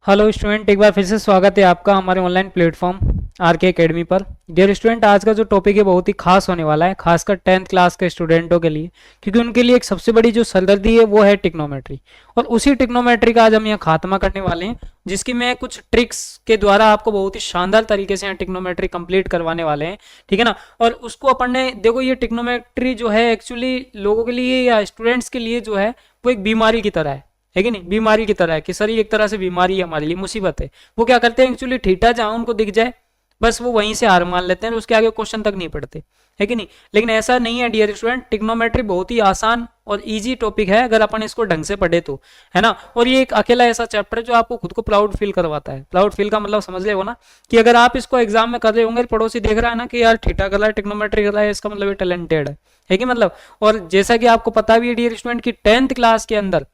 Hello student, एक बार फिर से स्वागत है आपका हमारे ऑनलाइन प्लेटफॉर्म आरके एकेडमी पर। डियर स्टूडेंट, आज का जो टॉपिक है बहुत ही खास होने वाला है, खासकर 10th क्लास के स्टूडेंटों के लिए, क्योंकि उनके लिए एक सबसे बड़ी जो सरदर्दी है वो है टिक्नोमेट्री। और उसी टिक्नोमेट्री का आज हम यहाँ खात्मा करने वाले हैं, जिसकी मैं कुछ ट्रिक्स के द्वारा आपको बहुत ही शानदार तरीके से यहाँ टिक्नोमेट्री कंप्लीट करवाने वाले हैं। ठीक है ना। और उसको अपन ने देखो, ये टिक्नोमेट्री जो है एक्चुअली लोगों के लिए या स्टूडेंट्स के लिए जो है वो एक बीमारी की तरह है कि नहीं। बीमारी की तरह है कि सर ये एक तरह से बीमारी है, हमारे लिए मुसीबत है। वो क्या करते हैं एक्चुअली, ठीठा जहां उनको दिख जाए बस वो वहीं से हार मान लेते हैं, उसके आगे क्वेश्चन तक नहीं पढ़ते, है कि नहीं। लेकिन ऐसा नहीं है डियर स्टूडेंट, टिक्नोमेट्री बहुत ही आसान और इजी टॉपिक है अगर अपन इसको ढंग से पढ़े तो, है ना। और ये एक अकेला ऐसा चैप्टर है जो आपको खुद को प्राउड फील करवाता है। प्राउड फील का मतलब समझ ले हो ना, कि अगर आप इसको एग्जाम में कर रहे होंगे, पड़ोसी देख रहा है ना कि यार ठीठा कर रहा है, टिक्नोमेट्री कर रहा है, इसका मतलब ये टैलेंटेड है कि मतलब। और जैसा कि आपको पता भी है डियर स्टूडेंट की 10th क्लास के अंदर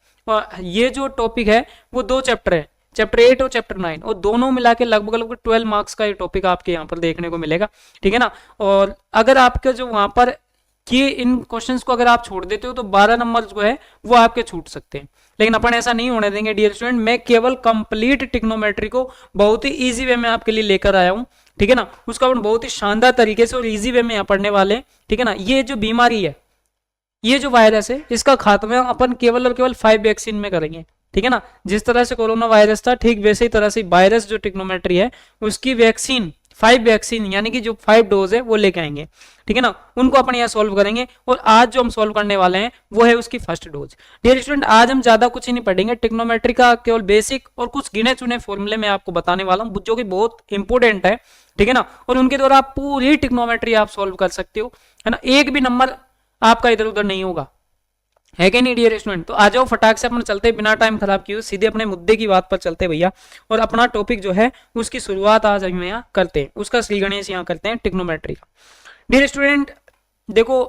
ये जो टॉपिक है वो दो चैप्टर है, चैप्टर 8 और चैप्टर 9, और दोनों मिला के लगभग लगभग 12 मार्क्स का ये टॉपिक आपके यहाँ पर देखने को मिलेगा। ठीक है ना। और अगर आपके जो वहां पर ये इन क्वेश्चंस को अगर आप छोड़ देते हो तो 12 नंबर जो है वो आपके छूट सकते हैं। लेकिन अपन ऐसा नहीं होने देंगे डियर स्टूडेंट, मैं केवल कंप्लीट टिक्नोमेट्री को बहुत ही इजी वे में आपके लिए लेकर आया हूँ। ठीक है ना। उसका अपन बहुत ही शानदार तरीके से और इजी वे में यहाँ पढ़ने वाले हैं। ठीक है ना। ये जो बीमारी है, ये जो वायरस है, इसका खात्मा अपन केवल और केवल 5 वैक्सीन में करेंगे। ठीक है ना। जिस तरह से कोरोना वायरस था, ठीक वैसे ही तरह से वायरस जो टिक्नोमेट्री है उसकी वैक्सीन 5 वैक्सीन यानी कि जो 5 डोज है वो लेके आएंगे। ठीक है ना। उनको अपन यहाँ सॉल्व करेंगे, और आज जो हम सॉल्व करने वाले हैं वो है उसकी फर्स्ट डोज। डियर स्टूडेंट, आज हम ज्यादा कुछ ही नहीं पढ़ेंगे, टिक्नोमेट्री का केवल बेसिक और कुछ गिने चुने फॉर्मूले मैं आपको बताने वाला हूँ जो कि बहुत इंपॉर्टेंट है। ठीक है ना। और उनके द्वारा आप पूरी टिक्नोमेट्री आप सॉल्व कर सकते हो, है ना। एक भी नंबर आपका इधर उधर नहीं होगा, है कि नहीं डियर स्टूडेंट। तो आ जाओ फटाक से अपन चलते, बिना टाइम खराब किए सीधे अपने मुद्दे की बात पर चलते भैया। और अपना टॉपिक जो है उसकी शुरुआत आज हम यहाँ करते हैं, उसका श्री गणेश यहाँ करते हैं टिक्नोमेट्री का। डियर स्टूडेंट देखो,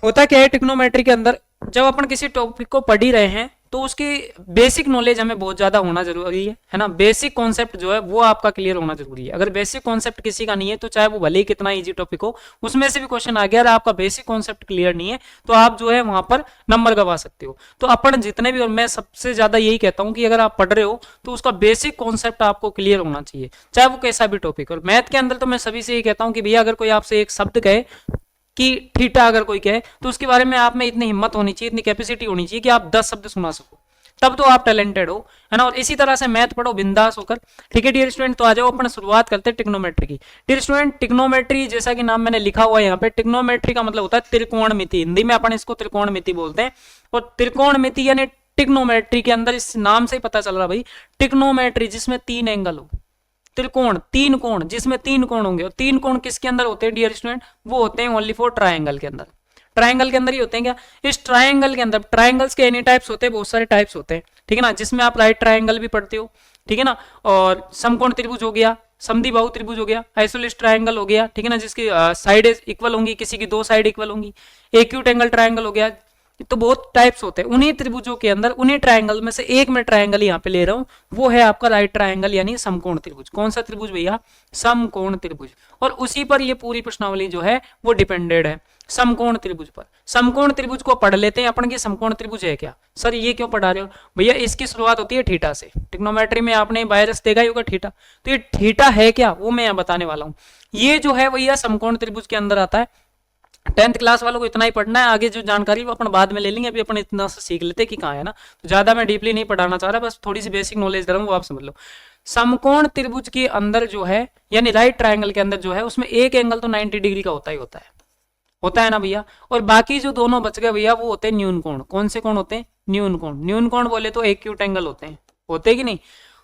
होता क्या है टिक्नोमेट्री के अंदर, जब अपन किसी टॉपिक को पढ़ ही रहे हैं तो उसकी बेसिक नॉलेज हमें बहुत ज्यादा होना जरूरी है ना। बेसिक कॉन्सेप्ट जो है वो आपका क्लियर होना जरूरी है। अगर बेसिक कॉन्सेप्ट किसी का नहीं है तो चाहे वो भले ही कितना इजी टॉपिक हो, उसमें से भी क्वेश्चन आ गया और आपका बेसिक कॉन्सेप्ट क्लियर नहीं है तो आप जो है वहां पर नंबर गवा सकते हो। तो अपन जितने भी, और मैं सबसे ज्यादा यही कहता हूं कि अगर आप पढ़ रहे हो तो उसका बेसिक कॉन्सेप्ट आपको क्लियर होना चाहिए, चाहे वो कैसा भी टॉपिक। और मैथ के अंदर तो मैं सभी से यही कहता हूं कि भैया अगर कोई आपसे एक शब्द कहे कि थीटा अगर कोई कहे तो उसके बारे में आप में इतनी हिम्मत होनी चाहिए, इतनी कैपेसिटी होनी चाहिए कि आप 10 शब्द सुना सको, तब तो आप टैलेंटेड हो, है ना। और इसी तरह से मैथ पढ़ो बिंदास होकर। ठीक है डियर स्टूडेंट, तो आ जाओ अपन शुरुआत करते हैं टिक्नोमेट्री की। डियर स्टूडेंट, टिक्नोमेट्री जैसा कि नाम मैंने लिखा हुआ है यहाँ पे, टिक्नोमेट्री का मतलब होता है त्रिकोणमिति। हिंदी में अपन इसको त्रिकोणमिति बोलते हैं। और त्रिकोणमिति यानी टिक्नोमेट्री के अंदर, इस नाम से ही पता चल रहा भाई, टिक्नोमेट्री जिसमें 3 एंगल हो। त्रिकोण 3 कोण, जिसमें 3 कोण होंगे। और 3 कोण किसके अंदर होते हैं डियर स्टूडेंट, वो होते हैं ओनली फॉर ट्राइंगल के अंदर। ट्राइंगल के अंदर ही होते हैं क्या, इस ट्राइंगल के अंदर। ट्राइंगल्स के एनी टाइप्स होते हैं, बहुत सारे टाइप्स होते हैं। ठीक है ना। जिसमें आप राइट ट्राइंगल भी पढ़ते हो, ठीक है ना। और समकोण त्रिभुज हो गया, समद्वि बाहु त्रिभुज हो गया, आइसोलिस ट्राइंगल हो गया, ठीक है ना, जिसकी साइड इक्वल होंगी, किसी की 2 साइड इक्वल होंगी। एक्यूट एंगल ट्राइंगल हो गया। तो बहुत टाइप्स होते हैं उन्हीं त्रिभुजों के अंदर, उन्हीं ट्राइंगल में से एक मैं ट्राइंगल यहाँ पे ले रहा हूँ, वो है आपका राइट ट्राइंगल यानी समकोण त्रिभुज। कौन सा त्रिभुज भैया, समकोण त्रिभुज। और उसी पर ये पूरी प्रश्नावली जो है वो डिपेंडेड है, समकोण त्रिभुज पर। समकोण त्रिभुज को पढ़ लेते हैं अपन की समकोण त्रिभुज है क्या। सर ये क्यों पढ़ा रहे हो भैया, इसकी शुरुआत होती है थीटा से। टिक्नोमेट्री में आपने वायरस देखा ही होगा थीटा, तो ये थीटा है क्या वो मैं यहाँ बताने वाला हूँ। ये जो है भैया समकोण त्रिभुज के अंदर आता है। 10th क्लास वालों को इतना ही पढ़ना है, आगे जो जानकारी वो अपन बाद में ले लेंगे, अभी अपन इतना सा सीख लेते कि कहाँ है ना। तो ज्यादा मैं डीपली नहीं पढ़ाना चाह रहा, बस थोड़ी सी बेसिक नॉलेज दे रहा हूँ, वो आप समझ लो। समकोण त्रिभुज के अंदर जो है, यानी राइट ट्राइंगल के अंदर जो है, उसमें एक एंगल तो 90 डिग्री का होता ही होता है ना भैया। और बाकी जो दोनों बच गए भैया वो होते हैं न्यून कोण। कौन से कोण होते हैं, न्यून कोण। न्यून कोण बोले तो एक्यूट एंगल होते कि नहीं।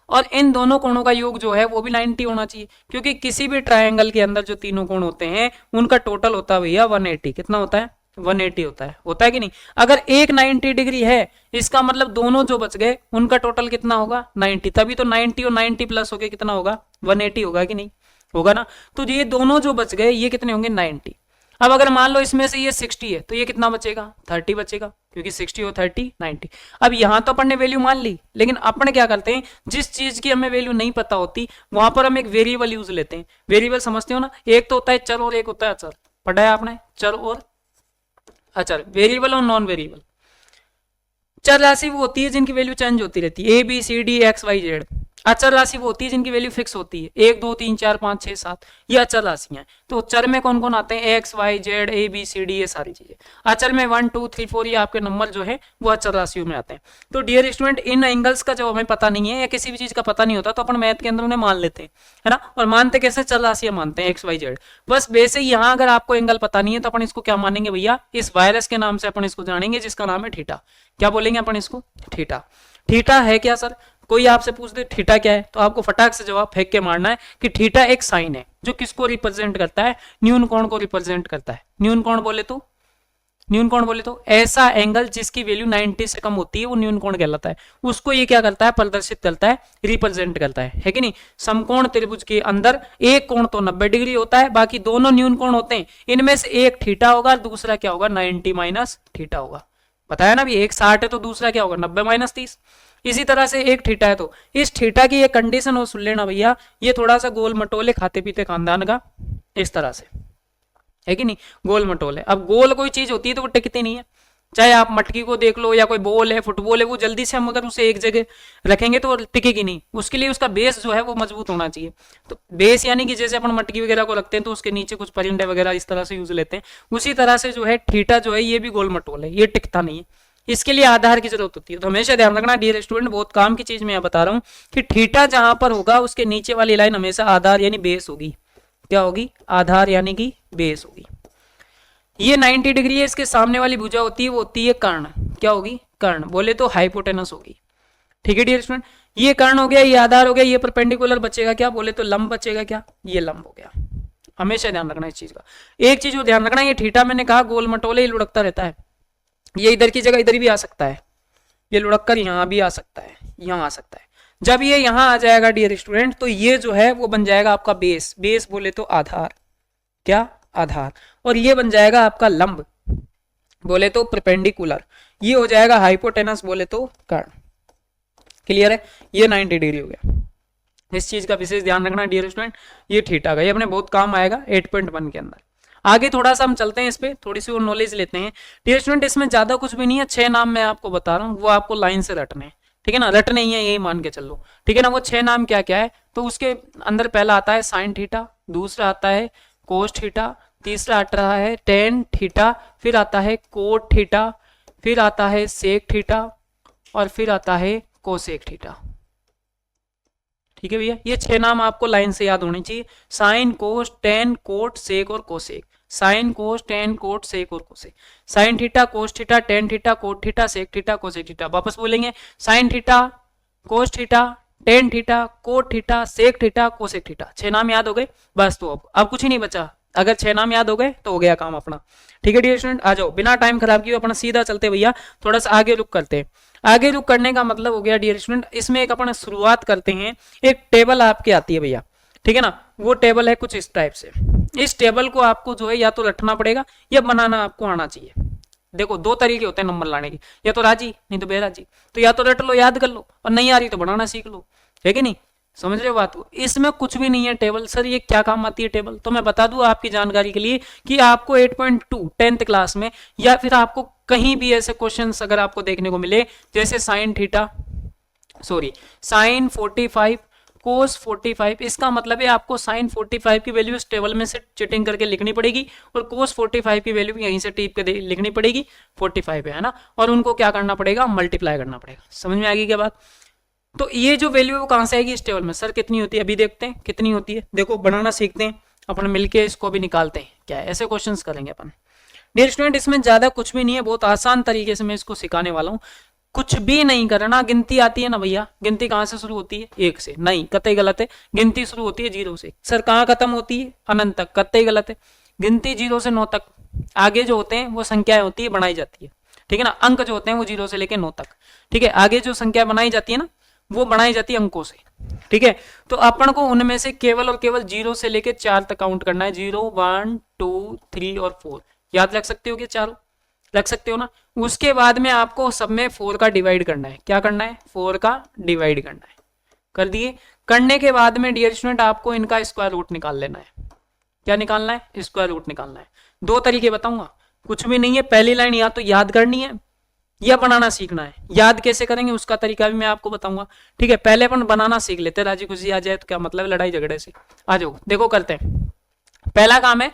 और इन दोनों कोणों का योग जो है वो भी 90 होना चाहिए, क्योंकि किसी भी ट्रायंगल के अंदर जो तीनों कोण होते हैं उनका टोटल होता है भैया 180। कितना होता है, 180 होता है कि नहीं। अगर एक 90 डिग्री है, इसका मतलब दोनों जो बच गए उनका टोटल कितना होगा, 90। तभी तो 90 और 90 प्लस होके कितना होगा, 180 होगा कि नहीं, होगा ना। तो ये दोनों जो बच गए ये कितने होंगे, 90। अब अगर मान लो इसमें से ये 60 है तो ये कितना बचेगा, 30 बचेगा, क्योंकि 60 और 30 90। अब यहां तो अपन ने वैल्यू मान ली, लेकिन अपन क्या करते हैं, जिस चीज की हमें वैल्यू नहीं पता होती वहां पर हम एक वेरिएबल यूज लेते हैं। वेरिएबल समझते हो ना, एक तो होता है चर और एक होता है अचर। पढ़ा है आपने, चर और अचर, वेरिएबल और नॉन वेरिएबल। चर राशि वो होती है जिनकी वैल्यू चेंज होती रहती है, ABCD XYZ। अचर राशि वो होती है जिनकी वैल्यू फिक्स होती है, 1 2 3 4 5 6 7, ये अचर राशियां। तो चर में कौन कौन आते हैं, XYZ ABCD, ये सारी चीजें। अचर में 1 2 3 4 ये आपके नंबर जो है वो अचर राशियों में आते हैं। तो डियर स्टूडेंट, इन एंगल्स का जब हमें पता नहीं है या किसी भी चीज का पता नहीं होता तो अपन मैथ के अंदर उन्हें मान लेते हैं, है ना। और मानते कैसे, चर राशियां मानते हैं XYZ। बस वैसे ही यहाँ अगर आपको एंगल पता नहीं है तो अपन इसको क्या मानेंगे भैया, इस वायरस के नाम से अपन इसको जानेंगे जिसका नाम है थीटा। क्या बोलेंगे अपन इसको, थीटा। थीटा है क्या सर, कोई आपसे पूछ दे थीटा क्या है तो आपको फटाक से जवाब फेंक के मारना है कि थीटा एक साइन है जो किसको रिप्रेजेंट करता है, न्यून कोण को रिप्रेजेंट करता है। न्यून कोण बोले तो ऐसा एंगल जिसकी वैल्यू 90 से कम होती है वो न्यून कोण कहलाता है। उसको ये क्या करता है, प्रदर्शित करता है, रिप्रेजेंट करता है कि नहीं। समकोण त्रिभुज के अंदर एक कोण तो 90 डिग्री होता है, बाकी दोनों न्यून कोण होते हैं। इनमें से एक थीटा होगा और दूसरा क्या होगा, 90 माइनस थीटा होगा। बताया ना भी, एक 60 है तो दूसरा क्या होगा, 90 माइनस 30। इसी तरह से एक थीटा है तो इस थीटा की ये कंडीशन हो, सुन लेना भैया, ये थोड़ा सा गोल मटोले खाते पीते खानदान का, इस तरह से है कि नहीं, गोल मटोले। अब गोल कोई चीज होती है तो वो टिकती नहीं है, चाहे आप मटकी को देख लो या कोई बॉल है, फुटबॉल है, वो जल्दी से हम अगर उसे एक जगह रखेंगे तो वो टिकेगी नहीं। उसके लिए उसका बेस जो है वो मजबूत होना चाहिए। तो बेस यानी कि जैसे अपन मटकी वगैरह को रखते हैं तो उसके नीचे कुछ परिंदे वगैरह इस तरह से यूज लेते हैं, उसी तरह से जो है थीटा जो है ये भी गोल मटोल है, ये टिकता नहीं है। इसके लिए आधार की जरूरत होती है। तो हमेशा ध्यान रखना डियर स्टूडेंट, बहुत काम की चीज मैं बता रहा हूँ कि थीटा जहां पर होगा उसके नीचे वाली लाइन हमेशा आधार यानी बेस होगी। क्या होगी, आधार यानी कि बेस होगी। ये 90 डिग्री है, इसके सामने वाली भुजा होती है वो होती है कर्ण। क्या होगी, कर्ण बोले तो हाइपोटेनस होगी। ठीक है डियर स्टूडेंट, ये कर्ण हो गया, ये आधार हो गया, ये परपेंडिकुलर बचेगा क्या, बोले तो लंब बचेगा। क्या, ये लंब हो गया। हमेशा ध्यान रखना इस चीज का। एक चीज को ध्यान रखना, ये थीटा मैंने कहा गोल मटोले लुढ़कता रहता है, ये इधर की जगह इधर भी आ सकता है, ये लुढ़क कर यहाँ भी आ सकता है, यहाँ आ सकता है। जब ये यहाँ आ जाएगा डियर स्टूडेंट तो ये जो है वो बन जाएगा आपका बेस। बेस बोले तो आधार, क्या, आधार। और ये बन जाएगा आपका लंब बोले तो परपेंडिकुलर, ये हो जाएगा हाइपोटेनस बोले तो कर्ण। क्लियर है, ये 90 डिग्री हो गया। इस चीज का विशेष ध्यान रखना डियर स्टूडेंट, ये थीटा का, ये अपने बहुत काम आएगा 8.1 के अंदर। आगे थोड़ा सा हम चलते हैं, इस पे थोड़ी सी और नॉलेज लेते हैं डियर स्टूडेंट। इसमें ज्यादा कुछ भी नहीं है, 6 नाम मैं आपको बता रहा हूँ, वो आपको लाइन से रटने हैं, ठीक है ना, रटने ही है, यही मान के चलो, ठीक है ना। वो 6 नाम क्या क्या है, तो उसके अंदर पहला आता है साइन थीटा, दूसरा आता है कोस थीटा, तीसरा आता रहा है टेन थीटा, फिर आता है कोट थीटा, फिर आता है सेक थीटा, और फिर आता है कोसेक थीटा। ठीक है भैया, ये 6 नाम आपको लाइन से याद होने चाहिए, sine cos tan cot sec और cosec. Sine cos tan cot sec और cosec, sine theta cos theta tan theta cot theta sec theta cosec theta. वापस बोलेंगे, sine theta cos theta tan theta cot theta sec theta cosec theta. 6 नाम याद हो गए बस, तो अब कुछ ही नहीं बचा। अगर 6 नाम याद हो गए तो हो गया काम अपना। ठीक है डियर स्टूडेंट, आ जाओ, बिना टाइम खराब किए अपना सीधा चलते भैया, थोड़ा सा आगे रुक करते हैं। आगे रुक करने का मतलब हो गया डियर स्टूडेंट, इसमें एक अपन शुरुआत करते हैं। एक टेबल आपके आती है भैया, ठीक है ना, वो टेबल है कुछ इस टाइप से। इस टेबल को आपको जो है या तो रटना पड़ेगा या बनाना आपको आना चाहिए। देखो 2 तरीके होते हैं नंबर लाने के, या तो राजी नहीं तो बेराजी। तो या तो रट लो याद कर लो, और नहीं आ रही तो बनाना सीख लो, है कि नहीं, समझ रहे हो बात को। इसमें कुछ भी नहीं है टेबल। सर ये क्या काम आती है टेबल, तो मैं बता दूं आपकी जानकारी के लिए कि आपको 8.2 10th क्लास में, या फिर आपको कहीं भी ऐसे क्वेश्चंस अगर आपको देखने को मिले, जैसे साइन 45 कोस 45, इसका मतलब है आपको साइन 45 की वैल्यू इस टेबल में से चिटिंग करके लिखनी पड़ेगी, और कोस 45 की वैल्यू यहीं से टीप के लिखनी पड़ेगी, 45 है ना, और उनको क्या करना पड़ेगा, मल्टीप्लाई करना पड़ेगा। समझ में आ गई क्या बात। तो ये जो वैल्यू है वो कहां से आएगी, इस टेबल में। सर कितनी होती है, अभी देखते हैं कितनी होती है। देखो बनाना सीखते हैं अपन मिलके, इसको भी निकालते हैं। क्या है, ऐसे क्वेश्चंस करेंगे अपन डियर स्टूडेंट। इसमें ज्यादा कुछ भी नहीं है, बहुत आसान तरीके से मैं इसको सिखाने वाला हूँ। कुछ भी नहीं करना। गिनती आती है ना भैया, गिनती कहां से शुरू होती है, 1 से। नहीं, कतई गलत है, गिनती शुरू होती है 0 से। सर कहां खत्म होती है, अनंत तक। कतई गलत है, गिनती 0 से 9 तक। आगे जो होते हैं वो संख्याएं होती है, बनाई जाती है, ठीक है ना। अंक जो होते हैं वो 0 से लेकर 9 तक, ठीक है। आगे जो संख्या बनाई जाती है ना वो बनाई जाती है अंकों से, ठीक है। तो अपन को उनमें से केवल और केवल 0 से लेकर 4 तक काउंट करना है। 0 1 2 3 और 4 याद रख सकते हो क्या, चारों रख सकते हो ना। उसके बाद में आपको सब में 4 का डिवाइड करना है। क्या करना है, 4 का डिवाइड करना है। कर दिए। करने के बाद में डियर स्टूडेंट आपको इनका स्क्वायर रूट निकाल लेना है। क्या निकालना है, स्क्वायर रूट निकालना है। 2 तरीके बताऊंगा, कुछ भी नहीं है। पहली लाइन या तो याद करनी है यह बनाना सीखना है। याद कैसे करेंगे उसका तरीका भी मैं आपको बताऊंगा, ठीक है। पहले अपन बनाना सीख लेते हैं, राजी खुशी आ जाए तो क्या मतलब लड़ाई झगड़े से। आ जाओ देखो करते हैं। पहला काम है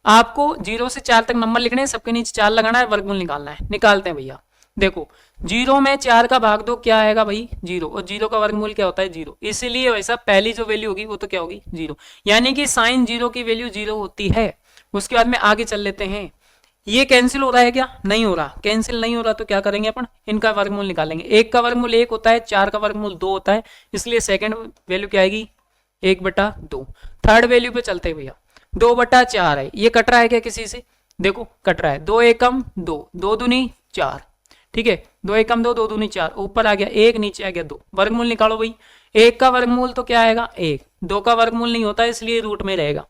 आपको 0 से 4 तक नंबर लिखने हैं, सबके नीचे 4 लगाना है, वर्गमूल निकालना है। निकालते हैं भैया। देखो 0 में 4 का भाग दो क्या आएगा भाई 0, और 0 का वर्गमूल क्या होता है 0, इसलिए वैसा पहली जो वैल्यू होगी वो तो क्या होगी 0, यानी कि साइन 0 की वैल्यू 0 होती है। उसके बाद में आगे चल लेते हैं। ये कैंसिल हो रहा है क्या, नहीं हो रहा, कैंसिल नहीं हो रहा तो क्या करेंगे अपन, इनका वर्गमूल निकालेंगे। 1 का वर्गमूल 1 होता है, 4 का वर्गमूल 2 होता है, इसलिए सेकंड वैल्यू क्या आएगी 1/2। थर्ड वैल्यू पे चलते हैं भैया, 2/4 है, ये कट रहा है क्या किसी से, देखो कट रहा है, 2 एकम 2, 2 दूनी 4, ठीक है, 2 एकम 2, 2 दूनी 4, ऊपर आ गया 1, नीचे आ गया 2, वर्गमूल निकालो भाई। 1 का वर्गमूल तो क्या आएगा 1, 2 का वर्गमूल नहीं होता इसलिए रूट में रहेगा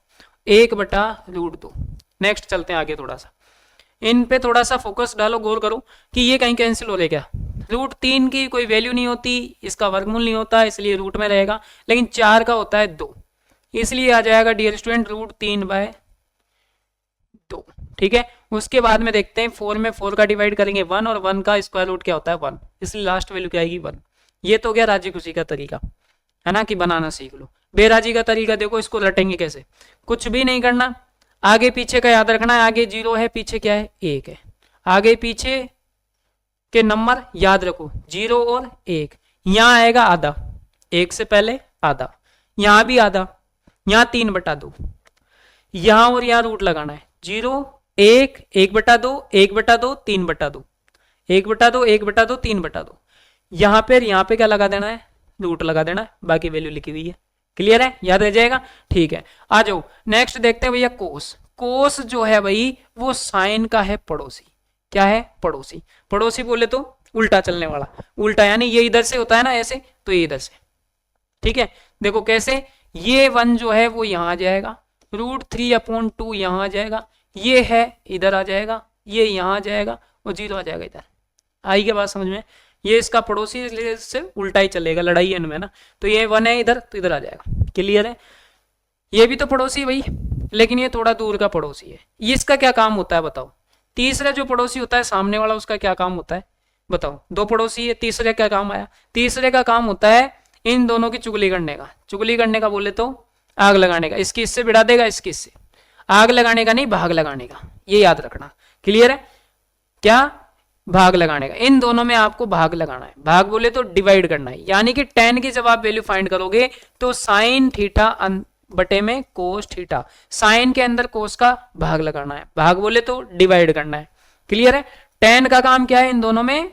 1/√2। नेक्स्ट चलते हैं आगे, थोड़ा सा इन पे थोड़ा सा फोकस डालो, गौर करो कि ये कहीं कैंसिल हो रहा है क्या, √3 की कोई वैल्यू नहीं होती, इसका वर्गमूल नहीं होता इसलिए रूट में रहेगा, लेकिन 4 का होता है 2, इसलिए आ जाएगा डियर स्टूडेंट √3/2, ठीक है। उसके बाद में देखते हैं 4 में 4 का डिवाइड करेंगे 1, और 1 का स्क्वायर रूट क्या होता है 1, इसलिए लास्ट वैल्यू क्या आएगी 1। ये तो गया राजी खुशी का तरीका, है ना, कि बनाना सीख लो। बेराजी का तरीका देखो, इसको रटेंगे कैसे, कुछ भी नहीं करना, आगे पीछे का याद रखना है, आगे 0 है पीछे क्या है 1 है, आगे पीछे के नंबर याद रखो 0 और 1, यहां आएगा आधा, 1 से पहले आधा, यहां भी आधा, यहां 3/2, यहां और यहां रूट लगाना है, 0 1 1/2 1/2 3/2, 1/2 1/2 3/2, यहां पे क्या लगा देना है रूट लगा देना है, बाकी वैल्यू लिखी हुई है। क्लियर है, याद रह जाएगा, ठीक है। आ जाओ नेक्स्ट देखते हैं भैया कोस। कोस जो है भाई वो साइन का है पड़ोसी, क्या है पड़ोसी, पड़ोसी बोले तो उल्टा चलने वाला, उल्टा यानी ये इधर से होता है ना ऐसे, तो ये इधर से, ठीक है। देखो कैसे, ये 1 जो है वो यहां आ जाएगा, √3/2 यहां आ जाएगा, ये है इधर आ जाएगा, ये यहां आ जाएगा, और 0 आ जाएगा इधर। आई क्या बात समझ में, ये इसका पड़ोसी इसलिए इससे उल्टा ही चलेगा, लड़ाई है इनमें ना, तो ये 1 है इधर तो इधर आ जाएगा। क्लियर है, ये भी तो पड़ोसी भाई, लेकिन ये थोड़ा दूर का पड़ोसी है, ये इसका क्या काम होता है बताओ। तीसरा जो पड़ोसी होता है सामने वाला, उसका क्या काम होता है बताओ। 2 पड़ोसी है, तीसरे क्या काम आया, तीसरे का काम होता है इन दोनों की चुगली करने का, चुगली करने का बोले तो आग लगाने का, इसकी इससे भिड़ा देगा, इसकी इससे, आग लगाने का नहीं भाग लगाने का, ये याद रखना। क्लियर है, क्या भाग लगाने का, इन दोनों में आपको भाग लगाना है, भाग बोले तो डिवाइड करना है, यानी कि 10 की जब आप वैल्यू फाइंड करोगे तो साइन थीटा बटे में कोस थीटा, साइन के अंदर कोस का भाग लगाना है, भाग बोले तो डिवाइड करना है। क्लियर है, 10 का काम क्या है इन दोनों में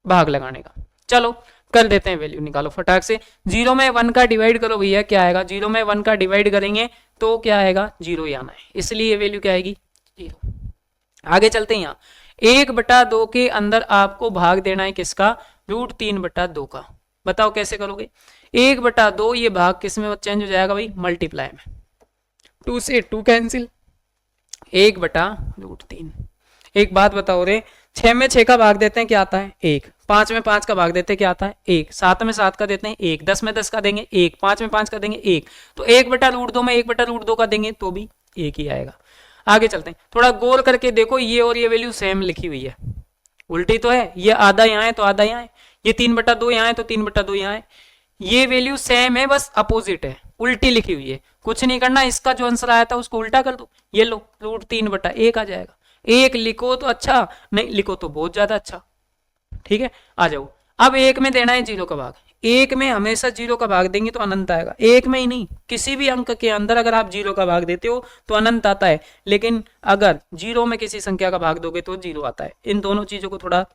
भाग लगाने का। चलो कर देते हैं, वैल्यू निकालो फटाक से। 0 में 1 का डिवाइड करो भैया, क्या आएगा, 0 में 1 का डिवाइड करेंगे तो क्या आएगा 0 ही आना है, इसलिए वैल्यू क्या आएगी 0। आगे चलते हैं, यहाँ 1/2 के अंदर आपको भाग देना है किसका, √3/2 का। बताओ कैसे करोगे, 1/2 ये भाग किस में चेंज हो जाएगा भाई मल्टीप्लाई में, 2 से 2 कैंसिल, 1/√3। एक बात बताओ रे, 6 में 6 का भाग देते हैं क्या आता है 1, 5 में 5 का भाग देते हैं क्या आता है 1, 7 में 7 का देते हैं 1, 10 में 10 का देंगे 1, 5 में 5 का देंगे 1, तो 1/√2 में 1/√2 का देंगे तो भी 1 ही आएगा। आगे चलते हैं, थोड़ा गौर करके देखो, ये और ये वैल्यू सेम लिखी हुई है, उल्टी तो है, ये आधा यहाँ है तो आधा यहाँ है, ये 3/2 यहाँ है तो 3/2 यहाँ है, ये वैल्यू सेम है बस अपोजिट है, उल्टी लिखी हुई है। कुछ नहीं करना, इसका जो आंसर आया था उसको उल्टा कर दो, ये लो √3/1 आ जाएगा। 1 लिखो तो अच्छा, नहीं लिखो तो बहुत ज्यादा अच्छा, ठीक है। आ जाओ, अब 1 में देना है 0 का भाग, 1 में हमेशा 0 का भाग देंगे तो अनंत आएगा, 1 में ही नहीं किसी भी अंक के अंदर अगर आप 0 का भाग देते हो तो अनंत आता है, लेकिन अगर 0 में किसी संख्या का भाग दोगे तो 0 आता है। इन दोनों चीजों को थोड़ा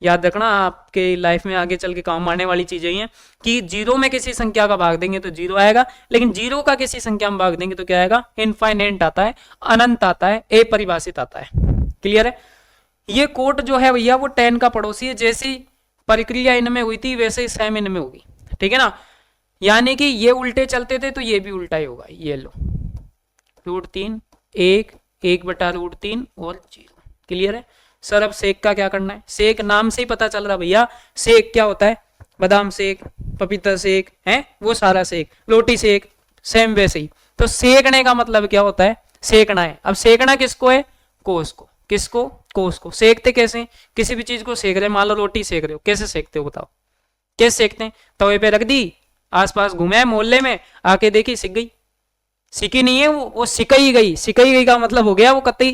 याद रखना, आपके लाइफ में आगे चल के काम आने वाली चीजें ही हैं कि 0 में किसी संख्या का भाग देंगे तो 0 आएगा, लेकिन 0 का किसी संख्या में भाग देंगे तो क्या आएगा इनफाइनाइट आता है, अनंत आता है, अपरिभाषित आता है। क्लियर है, ये कोट जो है भैया वो 10 का पड़ोसी है, जैसी प्रक्रिया इनमें हुई थी वैसे ही सेम इनमें होगी, ठीक है ना, यानी कि ये उल्टे चलते थे तो ये भी उल्टा ही होगा। ये लो √3 1 1/√3 और 0। क्लियर है सर, अब सेक का क्या करना है, सेक नाम से ही पता चल रहा भैया, सेक क्या होता है, बादाम सेक, पपीता सेक है, वो सारा सेक, रोटी सेक, सेम वैसे ही। तो सेकने का मतलब क्या होता है, सेकना है। अब सेकना किसको है, कोस को, किसको, कोस को। सेकते कैसे, किसी भी चीज को सेक रहे, मान लो रोटी सेक रहे हो, कैसे सेकते हो बताओ, कैसे सेकते हैं, तवे पे रख दी, आसपास घूमे मोहल्ले में, आके देखी सिक गई, सिकी नहीं है वो सिकई गई। सिकई गई का मतलब हो गया वो कतई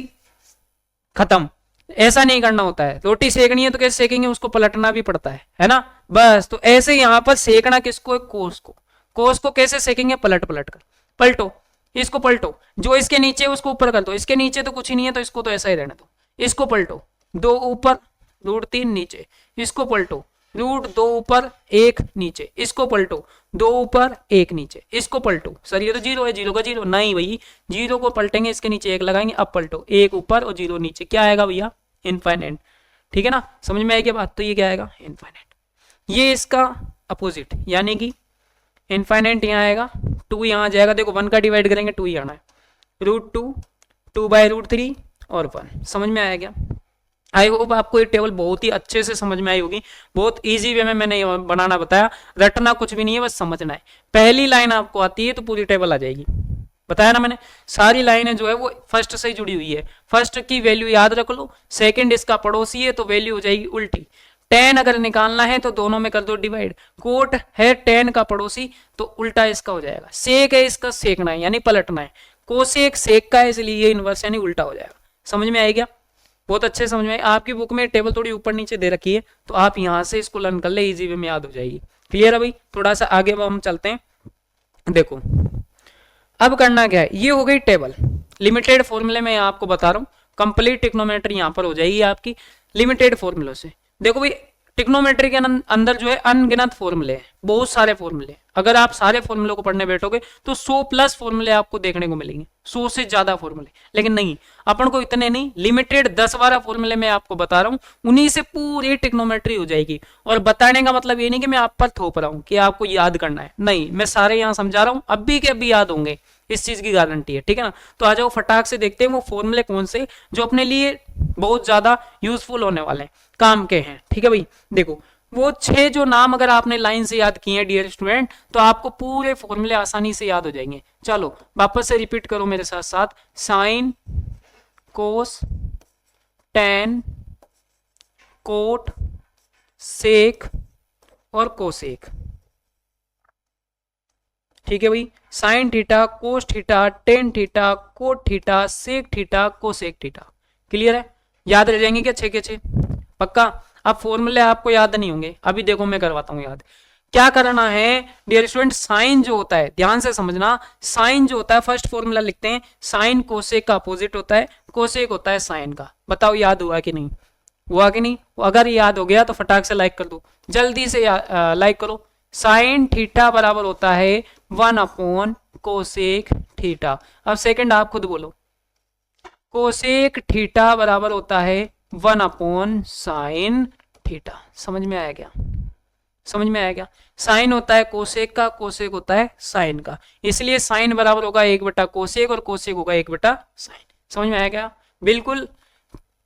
खत्म। ऐसा नहीं करना होता है, रोटी सेकनी है तो कैसे सेकेंगे, उसको पलटना भी पड़ता है ना। बस तो ऐसे यहां पर सेकना किसको है, कोस को। कोस को कैसे सेकेंगे, पलट पलट कर, पलटो, इसको पलटो, जो इसके नीचे उसको ऊपर कर दो, इसके नीचे तो कुछ ही नहीं है तो इसको तो ऐसा ही रहने दो, इसको पलटो, 2 ऊपर रूट 3 नीचे, इसको पलटो, रूट 2 ऊपर 1 नीचे, इसको पलटो, 2 ऊपर 1 नीचे, इसको पलटो। सर ये तो 0 है, 0 का 0 नहीं भाई, 0 को पलटेंगे, इसके नीचे 1 लगाएंगे, अब पलटो, 1 ऊपर और 0 नीचे, क्या आएगा भैया, इनफाइनाइट। ठीक है ना, समझ में आएगी बात, तो ये क्या आएगा, इनफाइनाइट। ये इसका अपोजिट, यानी कि इनफाइनाइट यहाँ आएगा, 2 यहाँ आ जाएगा, देखो 1 का डिवाइड करेंगे 2 ही आना है, रूट 2, 2/√3 और 1। समझ में आया क्या। आई होप आपको ये टेबल बहुत ही अच्छे से समझ में आई होगी, बहुत इजी वे में मैंने ये बनाना बताया, रटना कुछ भी नहीं है, बस समझना है। पहली लाइन आपको आती है तो पूरी टेबल आ जाएगी, बताया ना मैंने, सारी लाइनें जो है वो फर्स्ट से जुड़ी हुई है, फर्स्ट की वैल्यू याद रख लो, सेकंड इसका पड़ोसी है तो वैल्यू हो जाएगी उल्टी। 10 अगर निकालना है तो दोनों में कर दो डिवाइड, कोट है 10 का पड़ोसी तो उल्टा इसका हो जाएगा, सेक है इसका सेकना है यानी पलटना है, कोसेक सेक का है इसलिए ये इनवर्स यानी उल्टा हो जाएगा। समझ में आएगा, बहुत अच्छे समझ में। आपकी बुक में टेबल थोड़ी ऊपर नीचे दे रखी है तो आप यहां से इसको लर्न कर ले, इजी वे में याद हो जाएगी। क्लियर है भाई, थोड़ा सा आगे हम चलते हैं। देखो अब करना क्या है, ये हो गई टेबल, लिमिटेड फॉर्मूले में आपको बता रहा हूँ, कंप्लीट ट्रिग्नोमेट्री यहाँ पर हो जाएगी आपकी लिमिटेड फॉर्मूलों से। देखो भाई ट्रिग्नोमेट्री के अंदर जो है अनगिनत फॉर्मूले हैं, बहुत सारे फॉर्मूले। अगर आप सारे फॉर्मूलों को पढ़ने बैठोगे तो 100+ फॉर्मूले आपको देखने को मिलेंगे, 100 से ज्यादा फॉर्मूले। लेकिन नहीं, अपन को इतने नहीं, लिमिटेड 10-12 फॉर्मूले मैं आपको बता रहा हूँ, उन्हीं से पूरी ट्रिग्नोमेट्री हो जाएगी। और बताने का मतलब ये नहीं कि मैं आप पर थोप रहा हूँ कि आपको याद करना है, नहीं, मैं सारे यहाँ समझा रहा हूँ, अभी के अभी याद होंगे, इस चीज की गारंटी है। ठीक है ना, तो आ जाओ फटाक से देखते हैं वो फॉर्मूले कौन से जो अपने लिए बहुत ज्यादा यूजफुल होने वाले हैं, काम के हैं। ठीक है भाई, देखो वो 6 जो नाम अगर आपने लाइन से याद किए हैं डियर स्टूडेंट, तो आपको पूरे फॉर्मूले आसानी से याद हो जाएंगे। चलो वापस से रिपीट करो मेरे साथ साथ, sine, cos, tan, cot, sec और कोसेक। ठीक है भाई, sine theta, cos theta, tan theta, cot theta, sec theta, cosec theta. Clear है, याद रह जाएंगे क्या 6 के 6 पक्का। अब फॉर्मूले आपको याद नहीं होंगे, अभी देखो मैं करवाता हूँ याद। क्या करना है डियर स्टूडेंट, साइन जो होता है, ध्यान से समझना, साइन जो होता है फर्स्ट फॉर्मूला लिखते हैं, साइन कोसेक का अपोजिट होता है, कोसेक होता है साइन का। बताओ याद हुआ कि नहीं, हुआ कि नहीं। अगर याद हो गया तो फटाक से लाइक कर दो, जल्दी से लाइक करो। साइन थीटा बराबर होता है 1 कोसेक थीटा। अब सेकंड आप खुद बोलो, कोसेक थीटा बराबर होता है 1 साइन थीटा। समझ में आया क्या, समझ में आया क्या। साइन होता है कोसेक का, कोसेक होता है साइन का, इसलिए साइन बराबर होगा 1/कोसेक और कोसेक होगा 1/साइन। समझ में आया क्या, बिल्कुल।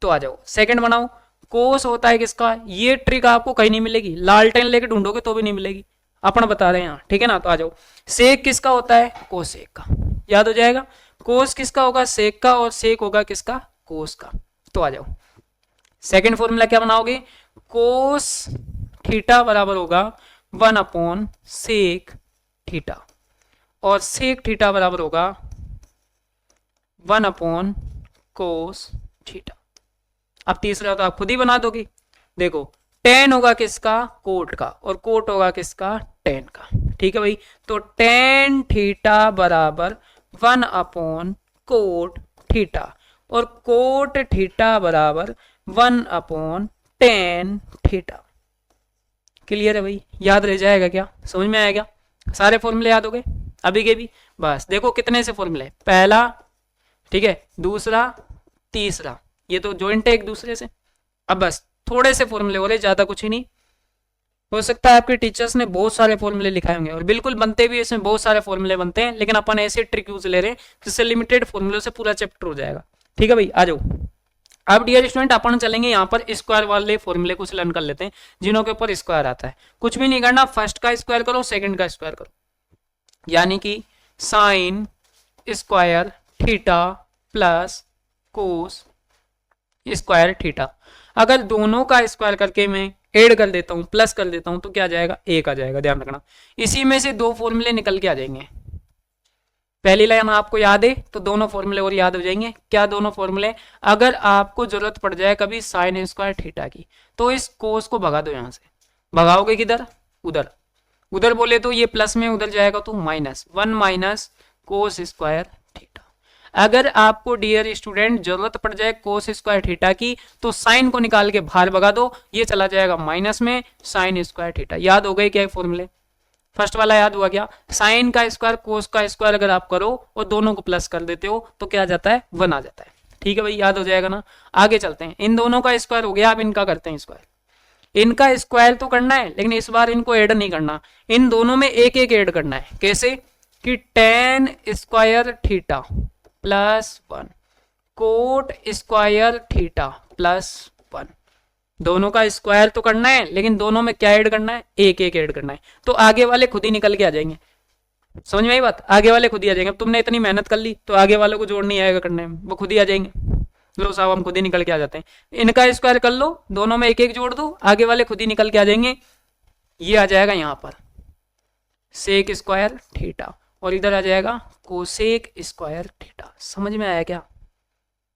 तो आ जाओ सेकंड बनाओ, कोस होता है किसका, ये ट्रिक आपको कहीं नहीं मिलेगी, लालटेन लेके ढूंढोगे तो भी नहीं मिलेगी, अपन बता रहे हैं यहाँ। ठीक है ना, तो आ जाओ, सेक किसका होता है, कोसेक का, याद हो जाएगा। कोस किसका होगा, सेक का, और सेक होगा किसका, कोस का। तो आ जाओ सेकंड फॉर्मूला क्या बनाओगे, कोस थीटा बराबर होगा 1 सेक थीटा, और सेक थीटा बराबर होगा 1 कोस थीटा। अब तीसरा तो आप खुद ही बना दोगे, देखो टेन होगा किसका, कोट का, और कोट होगा किसका, टेन का। ठीक है भाई, तो टेन थीटा बराबर 1 कोट थीटा, और कोट थीटा बराबर 1/tan थीटा। क्लियर है भाई, याद रह जाएगा क्या, समझ में आएगा, सारे फॉर्मूले याद हो गए अभी के भी। बस देखो कितने से फॉर्मूले, पहला, ठीक है, दूसरा, तीसरा, ये तो ज्वाइंट है एक दूसरे से। अब बस थोड़े से फॉर्मूले हो रहे, ज्यादा कुछ ही नहीं। हो सकता है आपके टीचर्स ने बहुत सारे फॉर्मूले लिखाए होंगे, और बिल्कुल बनते भी इसमें बहुत सारे फॉर्मूले बनते हैं, लेकिन अपन ऐसे ट्रिक यूज ले रहे हैं जिससे लिमिटेड फॉर्मूले से पूरा चैप्टर हो जाएगा। ठीक है भाई, आ जाओ। अब डियर स्टूडेंट अपन चलेंगे यहाँ पर स्क्वायर वाले फॉर्मूले कुछ लर्न कर लेते हैं, जिन्हों के ऊपर स्क्वायर आता है। कुछ भी नहीं करना, फर्स्ट का स्क्वायर करो, सेकंड का स्क्वायर करो, यानी कि sine square theta plus cos square theta. अगर दोनों का स्क्वायर करके मैं ऐड कर देता हूं, प्लस कर देता हूं, तो क्या आ जाएगा, 1 आ जाएगा, ध्यान रखना। इसी में से दो फॉर्मूले निकल के आ जाएंगे। पहली लाइन आपको याद है तो दोनों फॉर्मूले और याद हो जाएंगे। क्या दोनों फॉर्मूले, अगर आपको जरूरत पड़ जाए कभी साइन स्क्वायर थीटा की, तो इस कोस को भगा दो, यहां से भगाओगे किधर, उधर, उधर बोले तो ये प्लस में उधर जाएगा तो -1 माइनस कोस स्क्वायर थीटा। अगर आपको डियर स्टूडेंट जरूरत पड़ जाए कोस स्क्वायर थीटा की, तो साइन को निकाल के बाहर भगा दो, ये चला जाएगा माइनस में साइन स्क्वायर थीटा। याद हो गए क्या फॉर्मूले, फर्स्ट वाला याद हुआ क्या, साइन का स्क्वायर कोस का स्क्वायर अगर आप करो और दोनों को प्लस कर देते हो तो क्या आ जाता है, 1 आ जाता है। ठीक है भाई, याद हो जाएगा ना। आगे चलते हैं, इन दोनों का स्क्वायर हो गया, अब इनका करते हैं स्क्वायर। इनका स्क्वायर तो करना है लेकिन इस बार इनको ऐड नहीं करना, इन दोनों में एक एक ऐड करना है। कैसे कि tan square theta plus 1 coat square theta plus 1, दोनों का स्क्वायर तो करना है लेकिन दोनों में क्या ऐड करना है, एक एक ऐड करना है। तो आगे वाले खुद ही निकल के आ जाएंगे, समझ में आई बात, आगे वाले खुद ही आ जाएंगे। अब तुमने इतनी मेहनत कर ली तो आगे वालों को जोड़ नहीं आएगा करने में, वो खुद ही आ जाएंगे। लो साहब, हम खुद ही निकल के आ जाते हैं। इनका स्क्वायर कर लो, दोनों में एक एक जोड़ दो, आगे वाले खुद ही निकल के आ जाएंगे। ये आ जाएगा यहाँ पर सेक स्क्वायर थीटा और इधर आ जाएगा कोसेक स्क्वायर थीटा। समझ में आया क्या,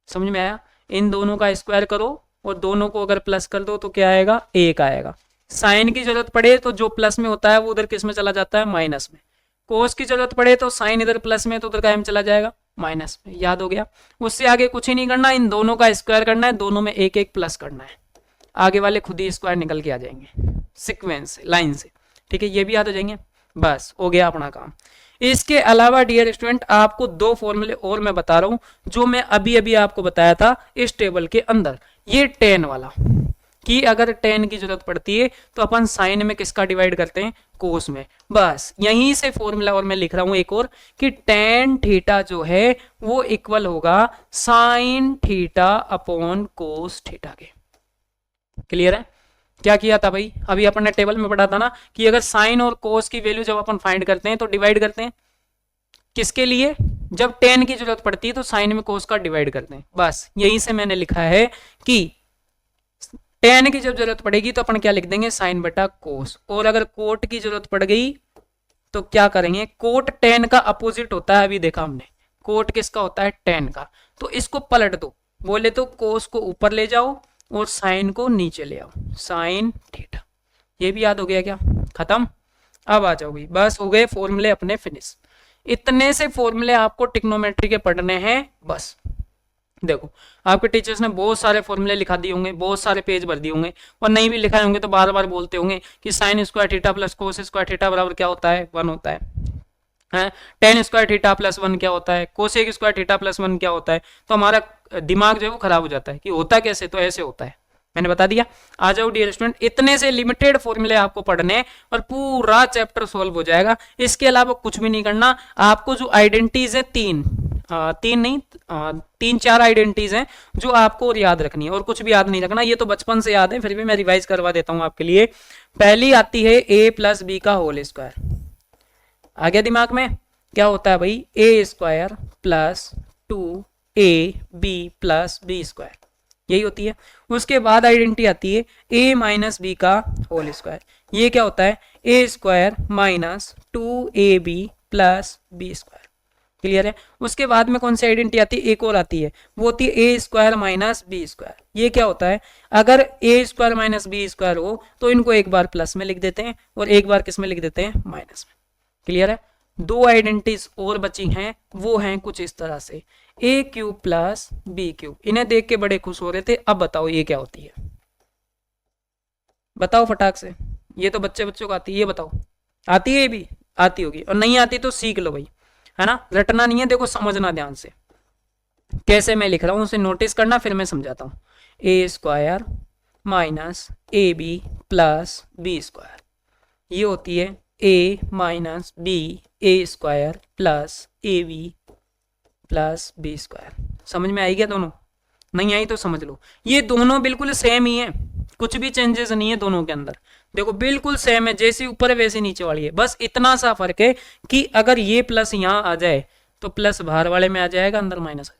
समझ में आया। इन दोनों का स्क्वायर करो और दोनों को अगर प्लस कर दो तो क्या आएगा, 1 आएगा। साइन की जरूरत पड़े तो जो प्लस में होता है वो उधर किस में चला जाता है, माइनस में। कोस की जरूरत पड़े तो साइन इधर प्लस में तो उधर का एम चला जाएगा माइनस में। याद हो गया। उससे आगे कुछ ही नहीं करना, इन दोनों का स्क्वायर करना है, दोनों में एक एक प्लस करना है, आगे वाले खुद ही स्क्वायर निकल के आ जाएंगे सिक्वेंस से, लाइन से। ठीक है, ये भी याद हो जाएंगे, बस हो गया अपना काम। इसके अलावा डियर स्टूडेंट आपको दो फॉर्मूले और मैं बता रहा हूं जो मैं अभी अभी आपको बताया था इस टेबल के अंदर। ये tan वाला कि अगर tan की जरूरत पड़ती है तो अपन साइन में किसका डिवाइड करते हैं, कोस में। बस यहीं से फॉर्मूला और मैं लिख रहा हूं एक और कि tan थीटा जो है वो इक्वल होगा sine theta upon cos theta के। क्लियर है। क्या किया था भाई, अभी अपन ने टेबल में पढ़ा था ना कि अगर साइन और कोस की वैल्यू जब अपन फाइंड करते हैं तो डिवाइड करते हैं किसके लिए, जब tan की जरूरत पड़ती है तो साइन में कोस का डिवाइड करते हैं। बस यहीं से मैंने लिखा है कि tan की जब जरूरत पड़ेगी तो अपन क्या लिख देंगे, साइन बटा कोस। और अगर कोट की जरूरत पड़ गई तो क्या करेंगे, कोट tan का अपोजिट होता है, अभी देखा हमने, कोट किसका होता है, tan का। तो इसको पलट दो, बोले तो कोस को ऊपर ले जाओ और साइन को नीचे ले आओ, साइन थीटा। ये भी याद हो गया क्या, खत्म। अब आ जाओगी, बस हो गए फॉर्मूले अपने फिनिश। इतने से फॉर्मूले आपको ट्रिग्नोमेट्री के पढ़ने हैं बस। देखो आपके टीचर्स ने बहुत सारे फॉर्मूले लिखा दिए होंगे, बहुत सारे पेज भर दिए होंगे, और नहीं भी लिखाए होंगे तो बार बार बोलते होंगे कि sine square theta plus cos square theta बराबर क्या होता है, 1 होता है। tan स्क्वायर थीटा प्लस 1 क्या होता है, कोसेक स्क्वायर थीटा प्लस 1 क्या होता है। तो हमारा दिमाग जो है वो खराब हो जाता है कि होता कैसे, तो ऐसे होता है, मैंने बता दिया। आ जाओ डियर स्टूडेंट, इतने से लिमिटेड फॉर्मूले आपको पढ़ने और पूरा चैप्टर सॉल्व हो जाएगा। इसके अलावा कुछ भी नहीं करना। आपको जो आइडेंटिटीज है तीन चार आइडेंटिटीज हैं जो आपको और याद रखनी है, और कुछ भी याद नहीं रखना, ये तो बचपन से याद है, फिर भी मैं रिवाइज करवा देता हूं आपके लिए। पहली आती है a प्लस बी का होल स्क्वायर। आ गया दिमाग में, क्या होता है भाई, a square plus 2ab plus B square, यही होती है। उसके बाद आइडेंटिटी आती है a माइनस बी का होल स्क्वायर। ये क्या होता है, a square minus 2ab plus B square. Clear है। उसके बाद में कौन सी आइडेंटिटी आती है, एक और आती है, वो होती है a square minus B square. ये क्या होता है, अगर a square minus B square हो तो इनको एक बार प्लस में लिख देते हैं और एक बार किस में लिख देते हैं, माइनस में। क्लियर है। दो आइडेंटिटीज और बची हैं, वो हैं कुछ इस तरह से, a cube plus B cube. इन्हें देख के बड़े खुश हो रहे थे, अब बताओ ये क्या होती है, बताओ फटाक से। ये तो बच्चों को आती है, ये बताओ आती है, ये भी आती होगी, और नहीं आती तो सीख लो भाई, है ना, रटना नहीं है। देखो समझना ध्यान से, कैसे मैं लिख रहा हूं उसे नोटिस करना, फिर मैं समझाता हूं। a square minus A B plus B square, ये होती है a minus B A square plus A B plus B square. समझ में आई क्या दोनों, नहीं आई तो समझ लो। ये दोनों बिल्कुल सेम ही है, कुछ भी चेंजेस नहीं है दोनों के अंदर। देखो बिल्कुल सेम है, जैसी ऊपर है वैसे नीचे वाली है, बस इतना सा फर्क है कि अगर ये प्लस यहाँ आ जाए तो प्लस बाहर वाले में आ जाएगा, अंदर माइनस आ जाएगा।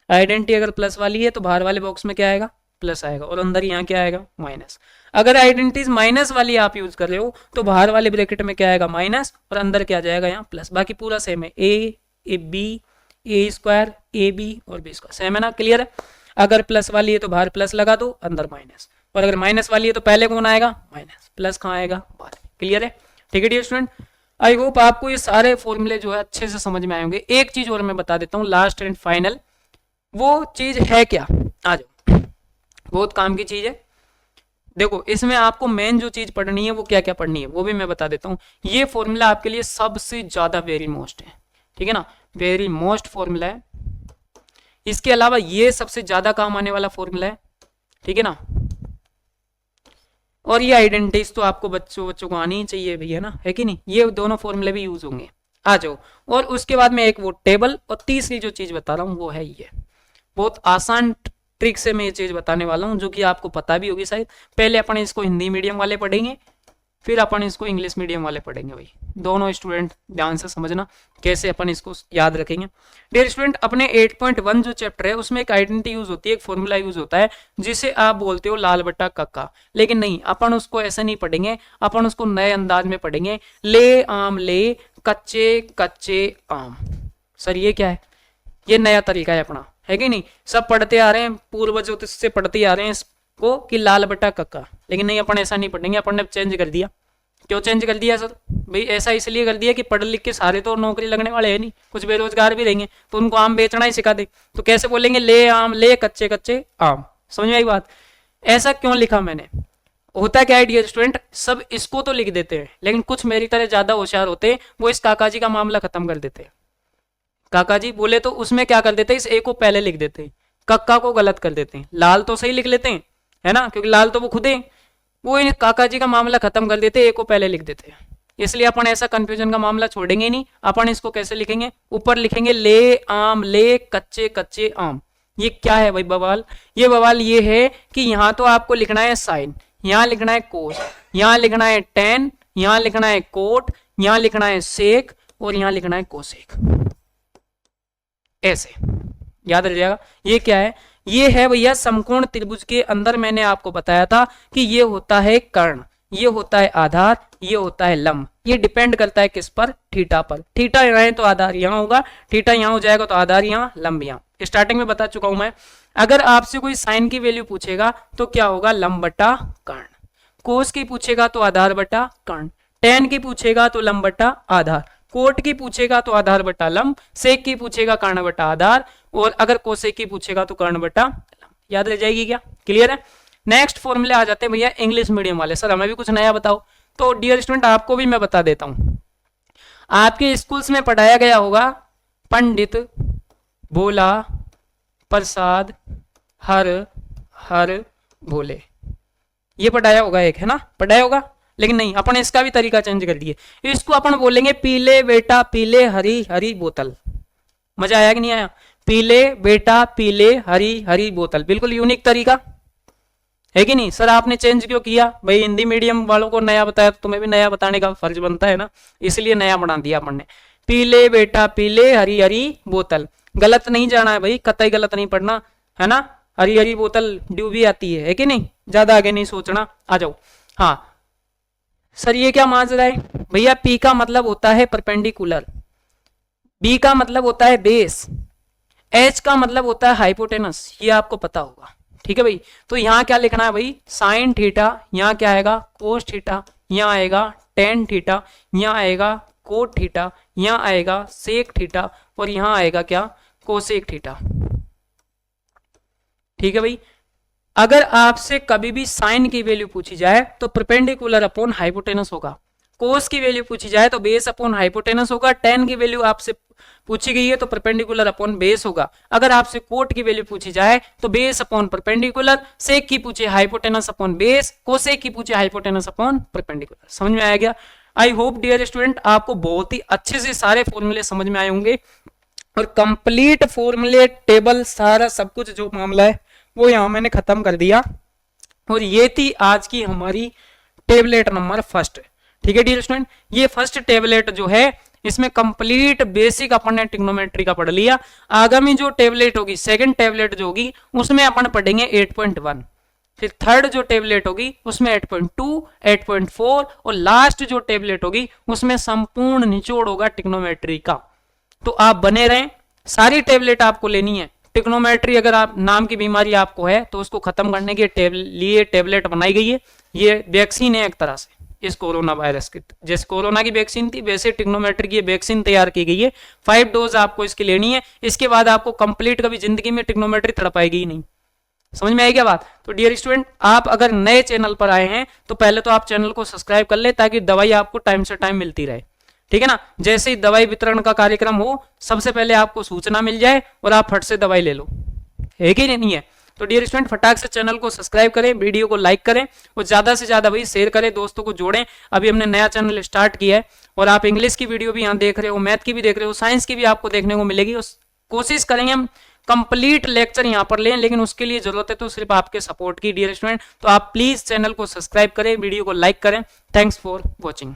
आइडेंटिटी अगर प्लस वाली है तो बाहर वाले बॉक्स में क्या आएगा, प्लस आएगा, और अंदर यहाँ क्या आएगा, माइनस। अगर आइडेंटिटीज माइनस वाली आप यूज कर रहे हो तो बाहर वाले ब्रैकेट में क्या आएगा, माइनस, और अंदर क्या जाएगा, यहाँ प्लस। बाकी पूरा सेम है, A B, A square, A B और बी स्क्वायर, सेम है ना, क्लियर है। अगर प्लस वाली है तो बाहर प्लस लगा दो, अंदर माइनस, और अगर माइनस वाली है तो पहले कौन आएगा, माइनस, प्लस कहाँ आएगा, बाहर, क्लियर है। ठीक है डियर स्टूडेंट, आई होप आपको ये सारे फॉर्मूले जो है अच्छे से समझ में आएंगे। एक चीज और मैं बता देता हूँ लास्ट एंड फाइनल, वो चीज है क्या, आ जाओ, बहुत काम की चीज है। देखो इसमें आपको मेन जो चीज पढ़नी है वो क्या क्या पढ़नी है वो भी मैं बता देता हूँ। ये फॉर्मूला आपके लिए सबसे ज्यादा वेरी मोस्ट है, ठीक है ना, वेरी मोस्ट फॉर्मूला है। इसके अलावा ये सबसे ज्यादा काम आने वाला फॉर्मूला है, ठीक है ना। और ये आइडेंटिटीज तो आपको बच्चों को आनी ही चाहिए भैया ना, है कि नहीं, ये दोनों फॉर्मूले भी यूज होंगे, आ जाओ। और उसके बाद में एक वो टेबल, और तीसरी जो चीज बता रहा हूँ वो है ये, बहुत आसान ट्रिक से मैं ये चीज बताने वाला हूँ जो कि आपको पता भी होगी शायद। पहले अपन इसको हिंदी मीडियम वाले पढ़ेंगे, फिर अपन इसको इंग्लिश मीडियम वाले पढ़ेंगे भाई। दोनों स्टूडेंट ध्यान से समझना कैसे अपन इसको याद रखेंगे। डियर स्टूडेंट, अपने 8.1 जो चैप्टर है उसमें एक आइडेंटिटी यूज होती है, एक फॉर्मूला यूज होता है जिसे आप बोलते हो लाल बट्टा कक्का। लेकिन नहीं, अपन उसको ऐसे नहीं पढ़ेंगे, अपन उसको नए अंदाज में पढ़ेंगे। ले आम ले, कच्चे कच्चे आम। सर ये क्या है, ये नया तरीका है अपना, है कि नहीं। सब पढ़ते आ रहे हैं, पूर्वजों से पढ़ते आ रहे हैं इसको कि लाल बटा कक्का, लेकिन नहीं अपन ऐसा नहीं पढ़ेंगे, अपन ने चेंज कर दिया। क्यों चेंज कर दिया सर भाई, ऐसा इसलिए कर दिया कि पढ़ लिख के सारे तो नौकरी लगने वाले हैं नहीं, कुछ बेरोजगार भी रहेंगे, तो उनको आम बेचना ही सिखा दे। तो कैसे बोलेंगे, ले आम ले, कच्चे कच्चे आम। समझ में आई बात। ऐसा क्यों लिखा मैंने, होता क्या है डियर स्टूडेंट, सब इसको तो लिख देते हैं, लेकिन कुछ मेरी तरह ज्यादा होशियार होते हैं, वो इस काका जी का मामला खत्म कर देते हैं। काका जी बोले तो उसमें क्या कर देते हैं, इस ए को पहले लिख देते हैं, कक्का को गलत कर देते हैं, लाल तो सही लिख लेते हैं, है ना, क्योंकि लाल तो वो खुद है, वो इन काका जी का मामला खत्म कर देते हैं, ए को पहले लिख देते हैं। इसलिए अपन ऐसा कंफ्यूजन का मामला छोड़ेंगे नहीं। अपन इसको कैसे लिखेंगे, ऊपर लिखेंगे ले आम ले, कच्चे कच्चे आम। ये क्या है भाई बवाल, ये बवाल ये है कि यहाँ तो आपको लिखना है साइन, यहाँ लिखना है कोस, यहाँ लिखना है टेन, यहाँ लिखना है कोट, यहाँ लिखना है सेक, और यहाँ लिखना है कोसेक। ऐसे याद रह जाएगा। ये क्या है, ये है भैया समकोण त्रिभुज के अंदर मैंने आपको बताया था कि ये होता है कर्ण, ये होता है आधार, ये होता है लंब। ये डिपेंड करता है किस पर, थीटा पर। थीटा यहाँ है तो आधार यहाँ होगा, थीटा यहाँ हो जाएगा तो आधार यहाँ, लंब यहाँ। स्टार्टिंग में बता चुका हूं मैं। अगर आपसे कोई साइन की वैल्यू पूछेगा तो क्या होगा, लंब बटा कर्ण। कोस की पूछेगा तो आधार बटा कर्ण, टेन की पूछेगा तो लंब बटा आधार, कोट की पूछेगा तो आधार बटा लंब, सेक की पूछेगा कर्ण बटा आधार, और अगर कोसेक की पूछेगा तो कर्ण बटा लंब। याद रह जाएगी क्या, क्लियर है। नेक्स्ट फॉर्मूले आ जाते हैं भैया इंग्लिश मीडियम वाले। सर हमें भी कुछ नया बताओ। तो डियर स्टूडेंट आपको भी मैं बता देता हूं, आपके स्कूल्स में पढ़ाया गया होगा पंडित भोला प्रसाद हर हर भोले, ये पढ़ाया होगा एक, है ना, पढ़ाया होगा। लेकिन नहीं, अपन इसका भी तरीका चेंज कर दिए, इसको अपन बोलेंगे पीले बेटा पीले हरी हरी बोतल। मजा आया कि नहीं आया, पीले बेटा पीले हरी हरी बोतल, बिल्कुल यूनिक तरीका है कि नहीं। सर आपने चेंज क्यों किया, भाई हिंदी मीडियम वालों को नया बताया तो तुम्हें भी नया बताने का फर्ज बनता है ना, इसलिए नया बना दिया अपन ने। पीले बेटा पीले हरी हरी बोतल, गलत नहीं जाना है भाई, कतई गलत नहीं पढ़ना, है ना। हरी हरी बोतल डूबी आती है कि नहीं, ज्यादा आगे नहीं सोचना। आ जाओ। हाँ सर ये क्या मांझ रहा है भैया, पी का मतलब होता है परपेंडिकुलर, बी का मतलब होता है बेस, एच का मतलब होता है हाइपोटेनस, ये आपको पता होगा, ठीक है भाई। तो यहाँ क्या लिखना है भाई, साइन थीटा, यहाँ क्या आएगा कोस थीटा, यहाँ आएगा टेन थीटा, यहाँ आएगा कोट थीटा, यहाँ आएगा सेक थीटा, और यहाँ आएगा क्या कोसेक थीटा, ठीक है भाई। अगर आपसे कभी भी साइन की वैल्यू पूछी जाए तो परपेंडिकुलर अपॉन हाइपोटेनस होगा, कोस की वैल्यू पूछी जाए तो बेस अपॉन हाइपोटेनस होगा, टेन की वैल्यू आपसे पूछी गई है तो परपेंडिकुलर अपॉन बेस होगा। अगर आपसे कोट की वैल्यू पूछी जाए तो बेस अपॉन परपेंडिकुलर, सेक की पूछे हाइपोटेनस अपॉन बेस, कोसेक की पूछे हाइपोटेनस अपॉन परपेंडिकुलर। समझ में आया गया। आई होप डियर स्टूडेंट आपको बहुत ही अच्छे से सारे फॉर्मूले समझ में आए होंगे, और कंप्लीट फॉर्मूले टेबल सारा सब कुछ जो मामला है वो यहां मैंने खत्म कर दिया। और ये थी आज की हमारी टेबलेट नंबर फर्स्ट, ठीक है डियर स्टूडेंट। ये फर्स्ट टेबलेट जो है इसमें कंप्लीट बेसिक अपन ने ट्रिग्नोमेट्री का पढ़ लिया। आगामी जो टेबलेट होगी, सेकंड टेबलेट जो होगी, उसमें अपन पढ़ेंगे 8.1, फिर थर्ड जो टेबलेट होगी उसमें 8.2, 8.4 और लास्ट जो टेबलेट होगी उसमें संपूर्ण निचोड़ होगा ट्रिग्नोमेट्री का। तो आप बने रहें, सारी टेबलेट आपको लेनी है। ट्रिग्नोमेट्री अगर आप नाम की बीमारी आपको है तो उसको खत्म करने के लिए टेबलेट बनाई गई है। ये वैक्सीन है एक तरह से इस कोरोना वायरस की, जैसे कोरोना की वैक्सीन थी वैसे ट्रिग्नोमेट्री की वैक्सीन तैयार की गई है। 5 डोज आपको इसकी लेनी है। इसके बाद आपको कंप्लीट कभी जिंदगी में ट्रिग्नोमेट्री तड़पाएगी ही नहीं। समझ में आई क्या बात? तो डियर स्टूडेंट, आप अगर नए चैनल पर आए हैं तो पहले तो आप चैनल को सब्सक्राइब कर ले ताकि दवाई आपको टाइम से टाइम मिलती रहे, ठीक है ना। जैसे ही दवाई वितरण का कार्यक्रम हो सबसे पहले आपको सूचना मिल जाए और आप फट से दवाई ले लो, है कि नहीं है? तो डियर स्टूडेंट, फटाक से चैनल को सब्सक्राइब करें, वीडियो को लाइक करें और ज्यादा से ज्यादा भाई शेयर करें, दोस्तों को जोड़ें। अभी हमने नया चैनल स्टार्ट किया है और आप इंग्लिश की वीडियो भी यहाँ देख रहे हो, मैथ की भी देख रहे हो, साइंस की भी आपको देखने को मिलेगी। कोशिश करेंगे हम कंप्लीट लेक्चर यहाँ पर लें, लेकिन उसके लिए जरूरत है तो सिर्फ आपके सपोर्ट की डियर स्टूडेंट। तो आप प्लीज चैनल को सब्सक्राइब करें, वीडियो को लाइक करें। Thanks for watching.